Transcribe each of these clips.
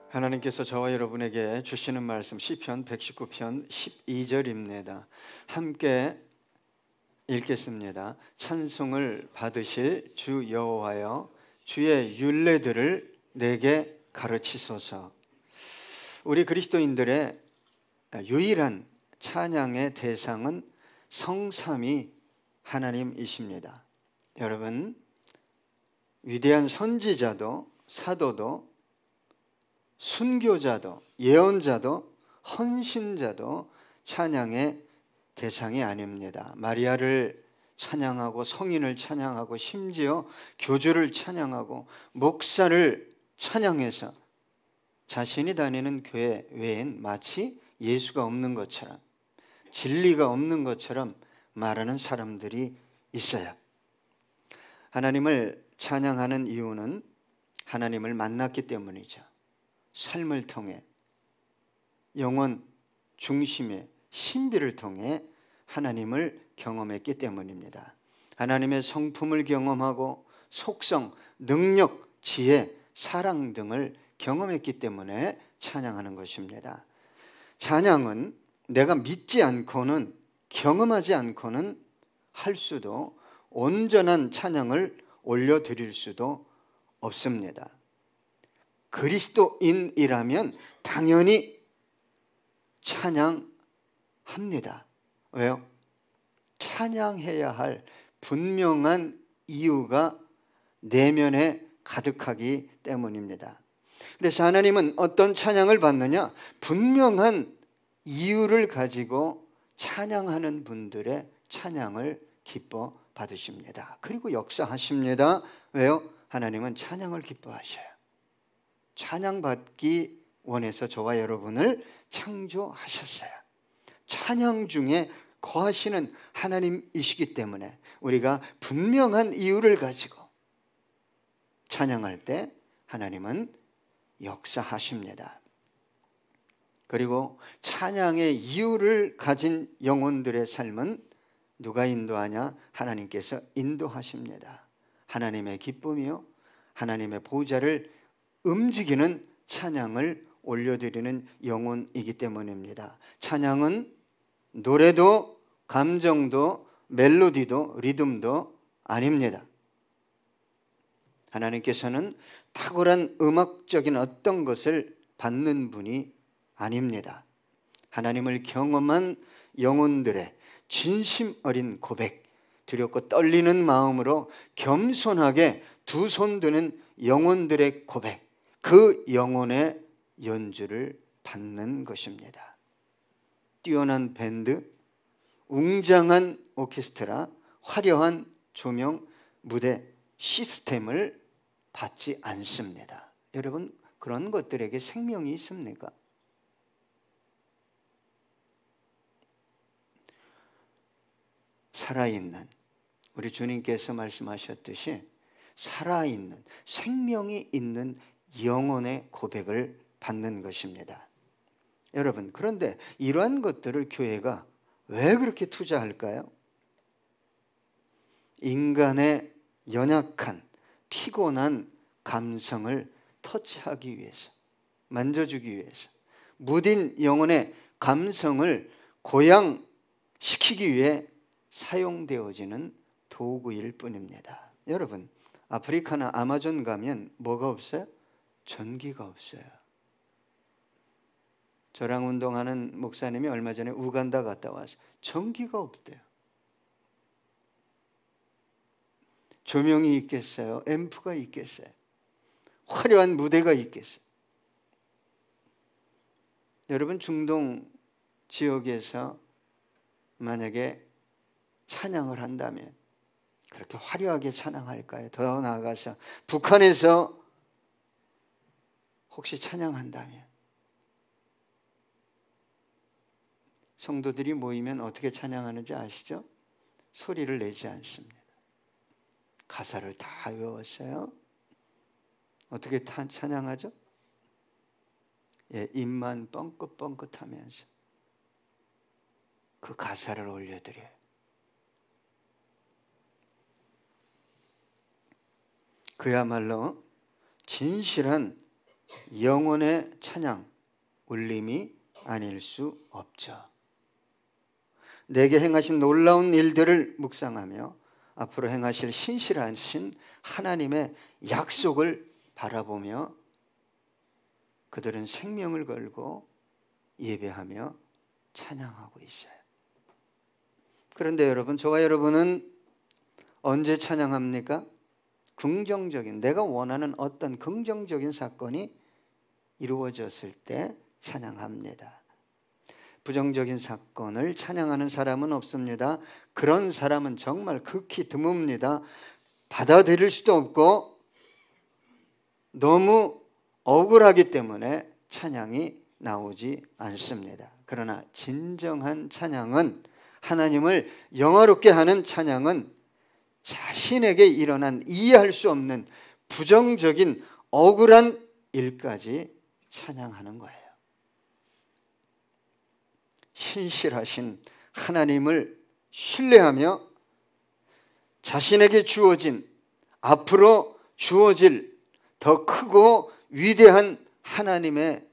하나님께서 저와 여러분에게 주시는 말씀 시편 119편 12절입니다. 함께 읽겠습니다. 찬송을 받으실 주 여호와여, 주의 율례들을 내게 가르치소서. 우리 그리스도인들의 유일한 찬양의 대상은 성삼위 하나님이십니다. 여러분, 위대한 선지자도 사도도 순교자도 예언자도 헌신자도 찬양의 대상이 아닙니다. 마리아를 찬양하고 성인을 찬양하고 심지어 교주를 찬양하고 목사를 찬양해서 자신이 다니는 교회 외엔 마치 예수가 없는 것처럼 진리가 없는 것처럼 말하는 사람들이 있어요. 하나님을 찬양하는 이유는 하나님을 만났기 때문이죠. 삶을 통해 영혼 중심의 신비를 통해 하나님을 경험했기 때문입니다. 하나님의 성품을 경험하고 속성, 능력, 지혜, 사랑 등을 경험했기 때문에 찬양하는 것입니다. 찬양은 내가 믿지 않고는 경험하지 않고는 할 수도 온전한 찬양을 올려드릴 수도 없습니다. 그리스도인이라면 당연히 찬양합니다. 왜요? 찬양해야 할 분명한 이유가 내면에 가득하기 때문입니다. 그래서 하나님은 어떤 찬양을 받느냐? 분명한 이유를 가지고 찬양하는 분들의 찬양을 기뻐 받으십니다. 그리고 역사하십니다. 왜요? 하나님은 찬양을 기뻐하셔요. 찬양받기 원해서 저와 여러분을 창조하셨어요. 찬양 중에 거하시는 하나님이시기 때문에 우리가 분명한 이유를 가지고 찬양할 때 하나님은 역사하십니다. 그리고 찬양의 이유를 가진 영혼들의 삶은 누가 인도하냐? 하나님께서 인도하십니다. 하나님의 기쁨이요, 하나님의 보좌를 움직이는 찬양을 올려드리는 영혼이기 때문입니다. 찬양은 노래도 감정도 멜로디도 리듬도 아닙니다. 하나님께서는 탁월한 음악적인 어떤 것을 받는 분이 아닙니다. 하나님을 경험한 영혼들의 진심 어린 고백, 두렵고 떨리는 마음으로 겸손하게 두 손 드는 영혼들의 고백, 그 영혼의 연주를 받는 것입니다. 뛰어난 밴드, 웅장한 오케스트라, 화려한 조명, 무대 시스템을 받지 않습니다. 여러분, 그런 것들에게 생명이 있습니까? 살아있는, 우리 주님께서 말씀하셨듯이 살아있는, 생명이 있는 영혼의 고백을 받는 것입니다. 여러분, 그런데 이러한 것들을 교회가 왜 그렇게 투자할까요? 인간의 연약한, 피곤한 감성을 터치하기 위해서, 만져주기 위해서, 무딘 영혼의 감성을 고양시키기 위해 사용되어지는 도구일 뿐입니다. 여러분, 아프리카나 아마존 가면 뭐가 없어요? 전기가 없어요. 저랑 운동하는 목사님이 얼마 전에 우간다 갔다 와서 전기가 없대요. 조명이 있겠어요? 앰프가 있겠어요? 화려한 무대가 있겠어요? 여러분, 중동 지역에서 만약에 찬양을 한다면 그렇게 화려하게 찬양할까요? 더 나아가서 북한에서 혹시 찬양한다면 성도들이 모이면 어떻게 찬양하는지 아시죠? 소리를 내지 않습니다. 가사를 다 외웠어요. 어떻게 찬양하죠? 입만 뻥긋뻥긋하면서 그 가사를 올려드려요. 그야말로 진실한 영혼의 찬양, 울림이 아닐 수 없죠. 내게 행하신 놀라운 일들을 묵상하며 앞으로 행하실 신실하신 하나님의 약속을 바라보며 그들은 생명을 걸고 예배하며 찬양하고 있어요. 그런데 여러분, 저와 여러분은 언제 찬양합니까? 긍정적인, 내가 원하는 어떤 긍정적인 사건이 이루어졌을 때 찬양합니다. 부정적인 사건을 찬양하는 사람은 없습니다. 그런 사람은 정말 극히 드뭅니다. 받아들일 수도 없고 너무 억울하기 때문에 찬양이 나오지 않습니다. 그러나 진정한 찬양은, 하나님을 영화롭게 하는 찬양은 자신에게 일어난 이해할 수 없는 부정적인 억울한 일까지 찬양하는 거예요. 신실하신 하나님을 신뢰하며 자신에게 주어진, 앞으로 주어질 더 크고 위대한 하나님의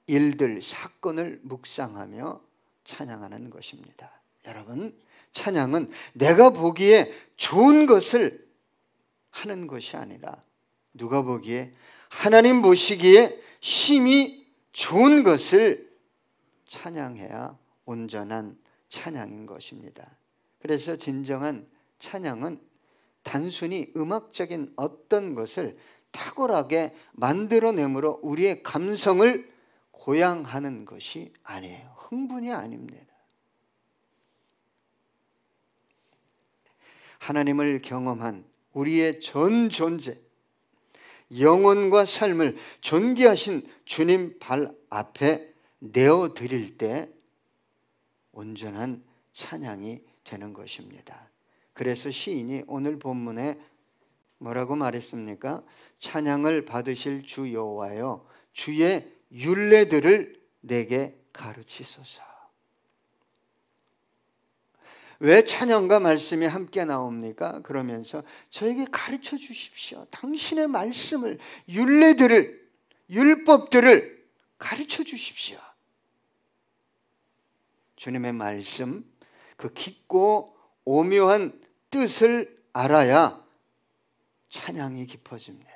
일들, 사건을 묵상하며 찬양하는 것입니다. 여러분, 찬양은 내가 보기에 좋은 것을 하는 것이 아니라 누가 보기에, 하나님 보시기에 심히 좋은 것을 찬양해야 온전한 찬양인 것입니다. 그래서 진정한 찬양은 단순히 음악적인 어떤 것을 탁월하게 만들어내므로 우리의 감성을 고양하는 것이 아니에요. 흥분이 아닙니다. 하나님을 경험한 우리의 전 존재, 영혼과 삶을 존귀하신 주님 발 앞에 내어드릴 때 온전한 찬양이 되는 것입니다. 그래서 시인이 오늘 본문에 뭐라고 말했습니까? 찬양을 받으실 주 여호와여, 주의 율례들을 내게 가르치소서. 왜 찬양과 말씀이 함께 나옵니까? 그러면서 저에게 가르쳐 주십시오. 당신의 말씀을, 율례들을, 율법들을 가르쳐 주십시오. 주님의 말씀, 그 깊고 오묘한 뜻을 알아야 찬양이 깊어집니다.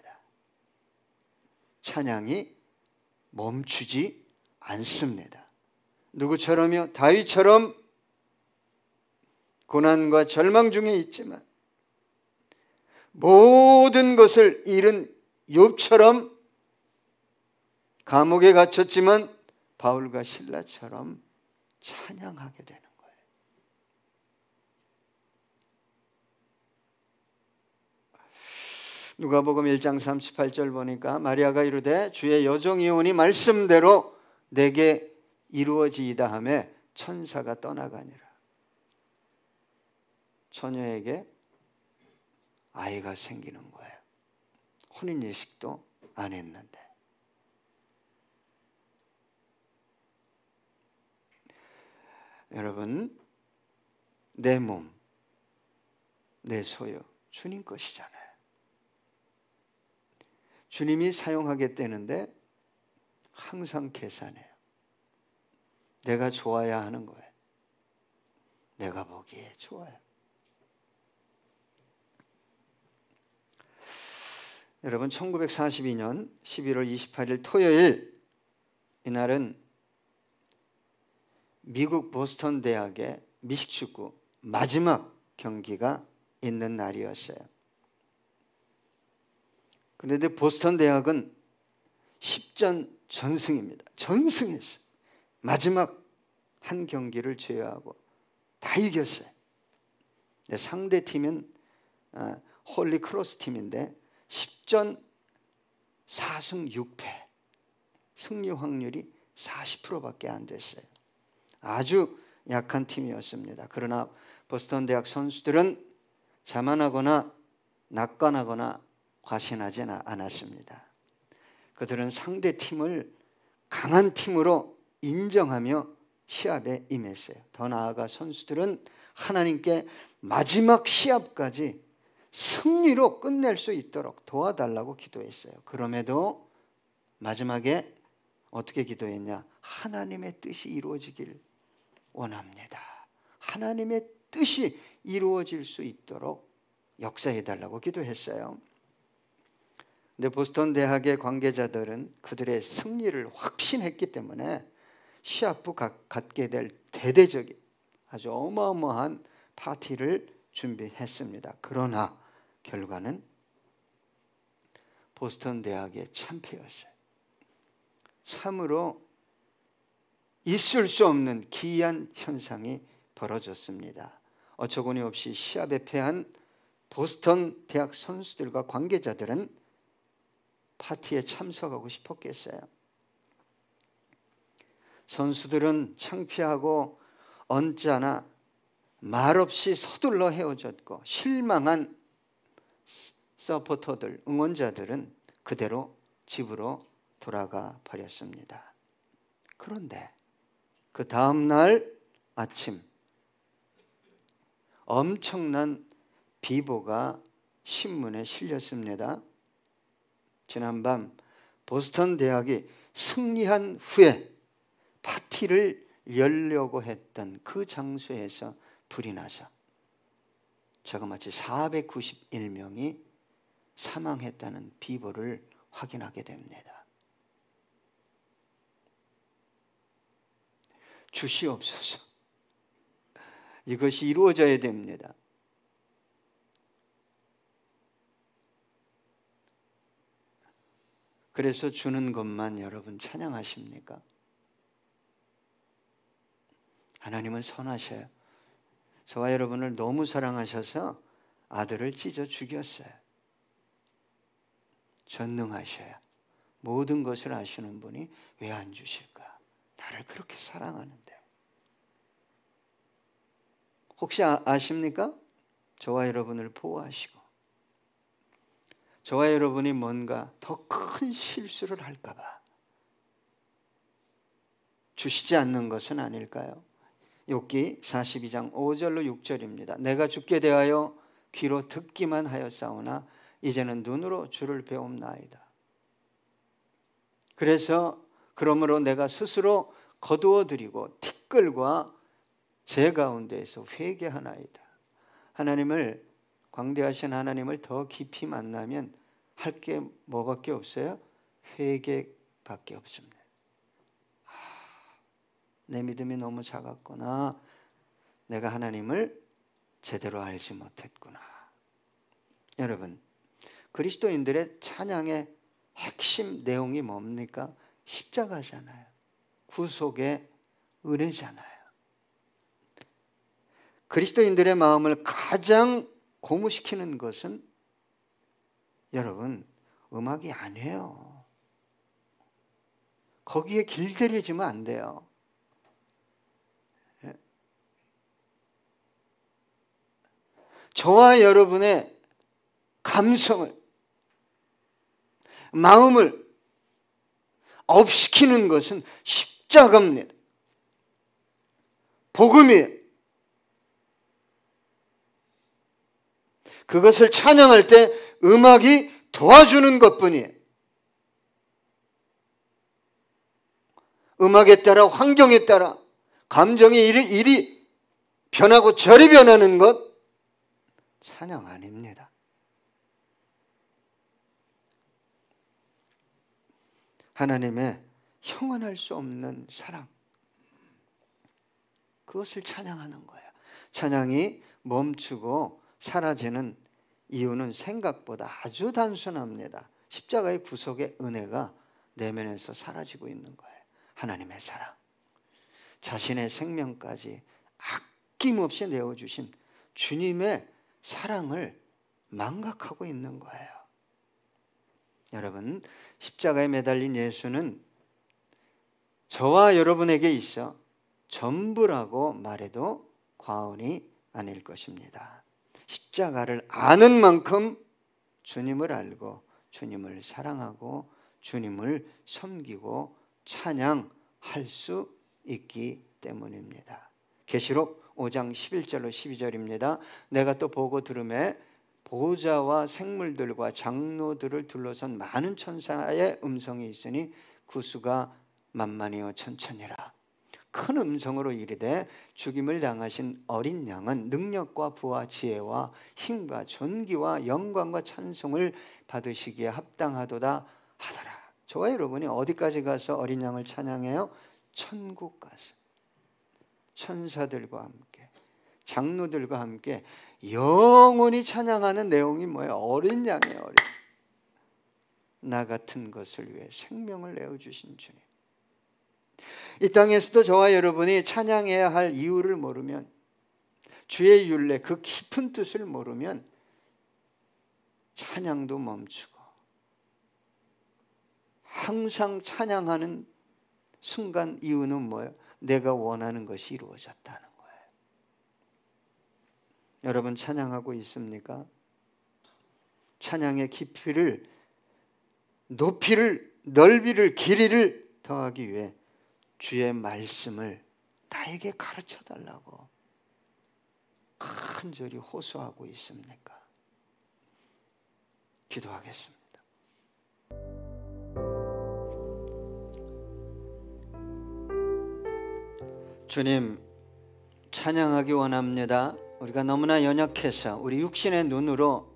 찬양이 멈추지 않습니다. 누구처럼요? 다윗처럼 고난과 절망 중에 있지만, 모든 것을 잃은 욥처럼 감옥에 갇혔지만 바울과 실라처럼 찬양하게 되는 거예요. 누가복음 1장 38절 보니까 마리아가 이르되 주의 여종이오니 말씀대로 내게 이루어지이다 하매 천사가 떠나가니라. 처녀에게 아이가 생기는 거예요. 혼인예식도 안 했는데. 여러분, 내 몸, 내 소유, 주님 것이잖아요. 주님이 사용하겠다는데 항상 계산해요. 내가 좋아야 하는 거예요. 내가 보기에 좋아요. 여러분, 1942년 11월 28일 토요일, 이날은 미국 보스턴 대학의 미식축구 마지막 경기가 있는 날이었어요. 그런데 보스턴 대학은 10전 전승입니다. 전승했어요. 마지막 한 경기를 제외하고 다 이겼어요. 상대 팀은 홀리 크로스 팀인데 10전 4승 6패, 승리 확률이 40%밖에 안 됐어요. 아주 약한 팀이었습니다. 그러나 보스턴 대학 선수들은 자만하거나 낙관하거나 과신하지 않았습니다. 그들은 상대 팀을 강한 팀으로 인정하며 시합에 임했어요. 더 나아가 선수들은 하나님께 마지막 시합까지 승리로 끝낼 수 있도록 도와달라고 기도했어요. 그럼에도 마지막에 어떻게 기도했냐? 하나님의 뜻이 이루어지길 원합니다. 하나님의 뜻이 이루어질 수 있도록 역사해달라고 기도했어요. 근데 보스턴 대학의 관계자들은 그들의 승리를 확신했기 때문에 시합부 갖게 될 대대적인 아주 어마어마한 파티를 준비했습니다. 그러나 결과는 보스턴 대학의 참패였어요. 참으로 있을 수 없는 기이한 현상이 벌어졌습니다. 어처구니 없이 시합에 패한 보스턴 대학 선수들과 관계자들은 파티에 참석하고 싶었겠어요. 선수들은 창피하고 언짢아 말없이 서둘러 헤어졌고, 실망한 서포터들, 응원자들은 그대로 집으로 돌아가 버렸습니다. 그런데 그 다음 날 아침 엄청난 비보가 신문에 실렸습니다. 지난밤 보스턴 대학이 승리한 후에 파티를 열려고 했던 그 장소에서 불이 나서 자그마치 491명이 사망했다는 비보를 확인하게 됩니다. 주시옵소서. 이것이 이루어져야 됩니다. 그래서 주는 것만 여러분 찬양하십니까? 하나님은 선하셔요. 저와 여러분을 너무 사랑하셔서 아들을 찢어 죽였어요. 전능하셔요. 모든 것을 아시는 분이 왜 안 주실까? 나를 그렇게 사랑하는데. 혹시 아십니까? 저와 여러분을 보호하시고 저와 여러분이 뭔가 더 큰 실수를 할까 봐 주시지 않는 것은 아닐까요? 욥기 42장 5절로 6절입니다. 내가 주께 대하여 귀로 듣기만 하였사오나 이제는 눈으로 주를 배움나이다. 그러므로 내가 스스로 거두어드리고 티끌과 제 가운데에서 회개하나이다. 하나님을, 광대하신 하나님을 더 깊이 만나면 할 게 뭐밖에 없어요? 회개밖에 없습니다. 내 믿음이 너무 작았구나. 내가 하나님을 제대로 알지 못했구나. 여러분, 그리스도인들의 찬양의 핵심 내용이 뭡니까? 십자가잖아요. 구속의 은혜잖아요. 그리스도인들의 마음을 가장 고무시키는 것은 여러분, 음악이 아니에요. 거기에 길들여지면 안 돼요. 저와 여러분의 감성을, 마음을 업시키는 것은 십자가입니다. 복음이에요. 그것을 찬양할 때 음악이 도와주는 것뿐이에요. 음악에 따라, 환경에 따라 감정이 이리 변하고 저리 변하는 것 찬양 아닙니다. 하나님의 형언할 수 없는 사랑, 그것을 찬양하는 거예요. 찬양이 멈추고 사라지는 이유는 생각보다 아주 단순합니다. 십자가의 구속의 은혜가 내면에서 사라지고 있는 거예요. 하나님의 사랑, 자신의 생명까지 아낌없이 내어주신 주님의 사랑을 망각하고 있는 거예요. 여러분, 십자가에 매달린 예수는 저와 여러분에게 있어 전부라고 말해도 과언이 아닐 것입니다. 십자가를 아는 만큼 주님을 알고 주님을 사랑하고 주님을 섬기고 찬양할 수 있기 때문입니다. 계시록 5장 11절로 12절입니다. 내가 또 보고 들음에 보좌와 생물들과 장로들을 둘러선 많은 천사의 음성이 있으니 그 수가 만만이요 천천이라. 큰 음성으로 이르되 죽임을 당하신 어린 양은 능력과 부와 지혜와 힘과 존귀와 영광과 찬송을 받으시기에 합당하도다 하더라. 저와 여러분이 어디까지 가서 어린 양을 찬양해요? 천국 가서 천사들과 함께 장로들과 함께 영원히 찬양하는 내용이 뭐예요? 어린 양이에요. 어린. 나 같은 것을 위해 생명을 내어주신 주님. 이 땅에서도 저와 여러분이 찬양해야 할 이유를 모르면, 주의 율례 그 깊은 뜻을 모르면 찬양도 멈추고, 항상 찬양하는 순간 이유는 뭐예요? 내가 원하는 것이 이루어졌다는 거예요. 여러분 찬양하고 있습니까? 찬양의 깊이를, 높이를, 넓이를, 길이를 더하기 위해 주의 말씀을 나에게 가르쳐 달라고 간절히 호소하고 있습니까? 기도하겠습니다. 주님, 찬양하기 원합니다. 우리가 너무나 연약해서 우리 육신의 눈으로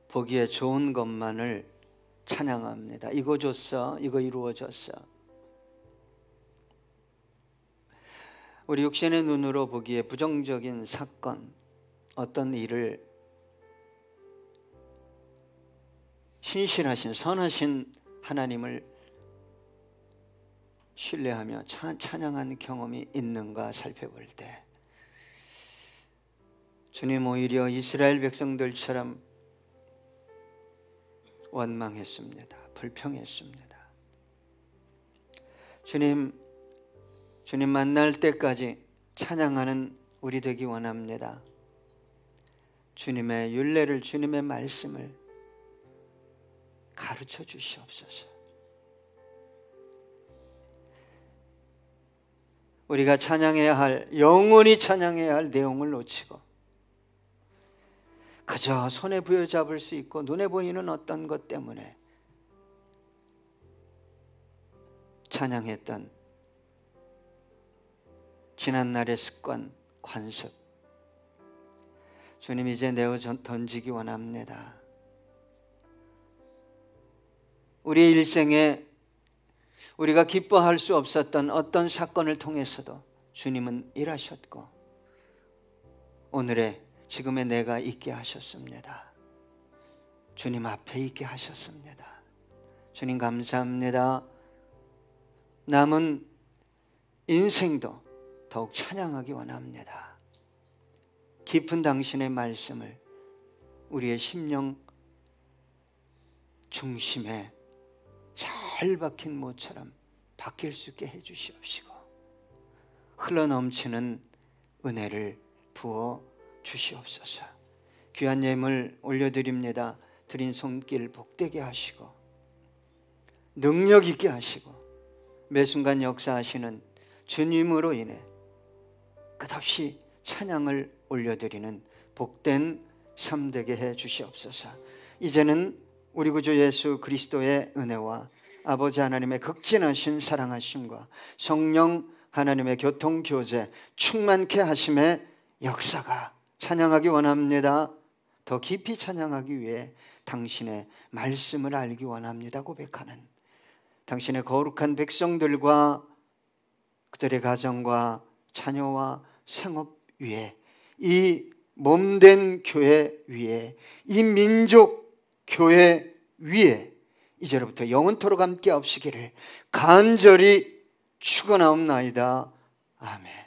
보기에 좋은 것만을 찬양합니다. 이거 줬어, 이거 이루어졌어. 우리 육신의 눈으로 보기에 부정적인 사건, 어떤 일을 신실하신 선하신 하나님을 신뢰하며 찬양하는 경험이 있는가 살펴볼 때, 주님 오히려 이스라엘 백성들처럼 원망했습니다. 불평했습니다. 주님 만날 때까지 찬양하는 우리 되기 원합니다. 주님의 율례를, 주님의 말씀을 가르쳐 주시옵소서. 우리가 찬양해야 할, 영원히 찬양해야 할 내용을 놓치고 그저 손에 부여잡을 수 있고 눈에 보이는 어떤 것 때문에 찬양했던 지난날의 습관, 관습, 주님 이제 내어 던지기 원합니다. 우리의 일생에 우리가 기뻐할 수 없었던 어떤 사건을 통해서도 주님은 일하셨고 오늘의 지금의 내가 있게 하셨습니다. 주님 앞에 있게 하셨습니다. 주님 감사합니다. 남은 인생도 더욱 찬양하기 원합니다. 깊은 당신의 말씀을 우리의 심령 중심에 잘 박힌 모처럼 박힐 수 있게 해주시옵시고 흘러넘치는 은혜를 부어 주시옵소서. 귀한 예물 올려드립니다. 드린 손길 복되게 하시고 능력 있게 하시고 매 순간 역사하시는 주님으로 인해 끝없이 찬양을 올려드리는 복된 삶 되게 해 주시옵소서. 이제는 우리 구주 예수 그리스도의 은혜와 아버지 하나님의 극진하신 사랑하심과 성령 하나님의 교통교제 충만케 하심의 역사가 찬양하기 원합니다. 더 깊이 찬양하기 위해 당신의 말씀을 알기 원합니다 고백하는 당신의 거룩한 백성들과 그들의 가정과 자녀와 생업 위에, 이 몸된 교회 위에, 이 민족 교회 위에 이제로부터 영원토록 함께 없으기를 간절히 축원하옵나이다. 아멘.